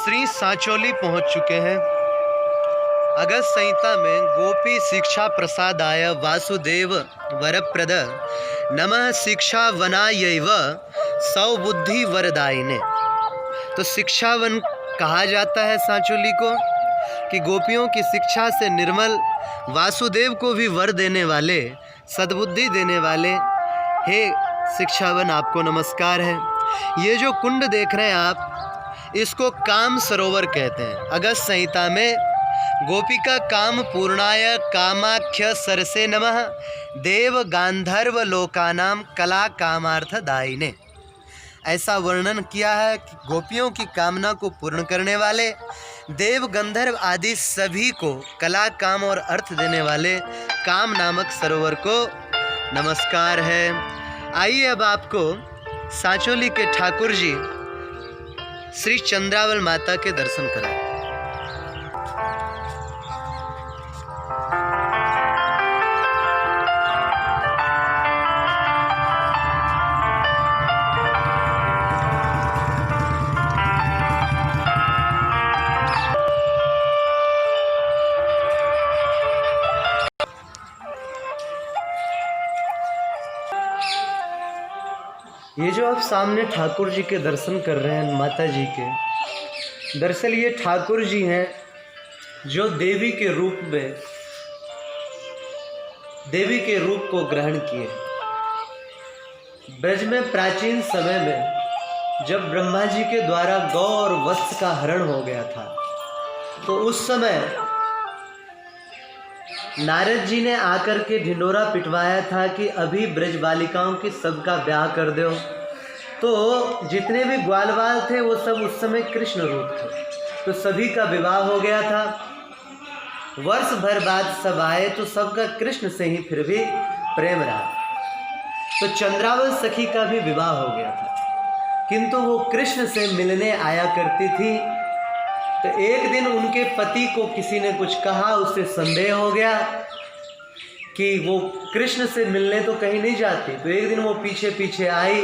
श्री सांचोली पहुंच चुके हैं। अगस्त संहिता में गोपी शिक्षा प्रसादाय वासुदेव वरप्रद नमः शिक्षा वनायैव सौबुद्धि वरदायिने। तो शिक्षावन कहा जाता है सांचोली को कि गोपियों की शिक्षा से निर्मल, वासुदेव को भी वर देने वाले, सद्बुद्धि देने वाले हे शिक्षावन आपको नमस्कार है। ये जो कुंड देख रहे हैं आप, इसको काम सरोवर कहते हैं। अगस्त संहिता में गोपिका काम पूर्णाय कामाख्य सरसे नमः देव गांधर्व लोकानाम कला कामार्थ दायिने, ऐसा वर्णन किया है कि गोपियों की कामना को पूर्ण करने वाले, देव गंधर्व आदि सभी को कला काम और अर्थ देने वाले काम नामक सरोवर को नमस्कार है। आइए अब आपको सांचोली के ठाकुर जी श्री चंद्रावल माता के दर्शन कराएं। ये जो आप सामने ठाकुर जी के दर्शन कर रहे हैं, माता जी के, दरअसल ये ठाकुर जी हैं जो देवी के रूप को ग्रहण किए। ब्रज में प्राचीन समय में जब ब्रह्मा जी के द्वारा गौ और वत्स का हरण हो गया था, तो उस समय नारद जी ने आकर के ढिंडोरा पिटवाया था कि अभी ब्रज बालिकाओं की सबका ब्याह कर दो। तो जितने भी ग्वाल बाल थे वो सब उस समय कृष्ण रूप थे, तो सभी का विवाह हो गया था। वर्ष भर बाद सब आए तो सबका कृष्ण से ही फिर भी प्रेम रहा। तो चंद्रावल सखी का भी विवाह हो गया था, किंतु वो कृष्ण से मिलने आया करती थी। तो एक दिन उनके पति को किसी ने कुछ कहा, उससे संदेह हो गया कि वो कृष्ण से मिलने तो कहीं नहीं जाती। तो एक दिन वो पीछे पीछे आए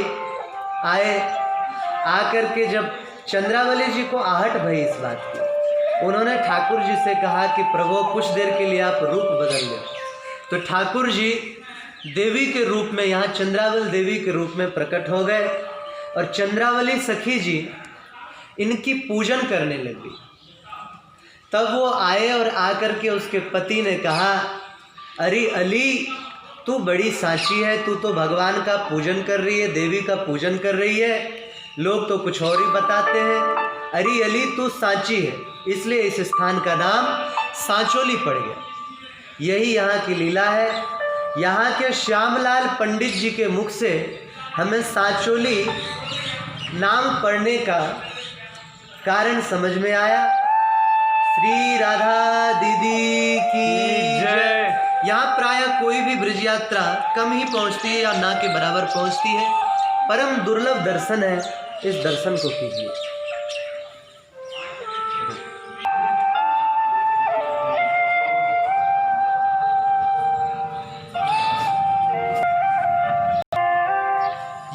आकर के जब चंद्रावली जी को आहट भई इस बात की, उन्होंने ठाकुर जी से कहा कि प्रभु कुछ देर के लिए आप रूप बदल लें। तो ठाकुर जी देवी के रूप में, यहाँ चंद्रावल देवी के रूप में प्रकट हो गए और चंद्रावली सखी जी इनकी पूजन करने लगी। तब वो आए और आकर के उसके पति ने कहा, अरे अली, तू बड़ी सांची है, तू तो भगवान का पूजन कर रही है, देवी का पूजन कर रही है, लोग तो कुछ और ही बताते हैं। अरे अली, तू सांची है, इसलिए इस स्थान का नाम सांचोली पड़ गया। यही यहाँ की लीला है। यहाँ के श्यामलाल पंडित जी के मुख से हमें सांचोली नाम पढ़ने का कारण समझ में आया। श्री राधा दीदी की जय। यहाँ प्रायः कोई भी ब्रज यात्रा कम ही पहुँचती है या ना के बराबर पहुँचती है। परम दुर्लभ दर्शन है, इस दर्शन को कीजिए।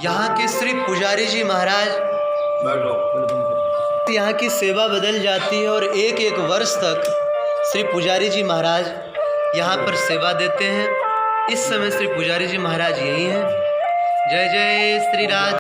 यहाँ के श्री पुजारी जी महाराज, यहाँ की सेवा बदल जाती है और एक एक वर्ष तक श्री पुजारी जी महाराज यहाँ पर सेवा देते हैं। इस समय श्री पुजारी जी महाराज यही हैं। जय जय श्री राधे।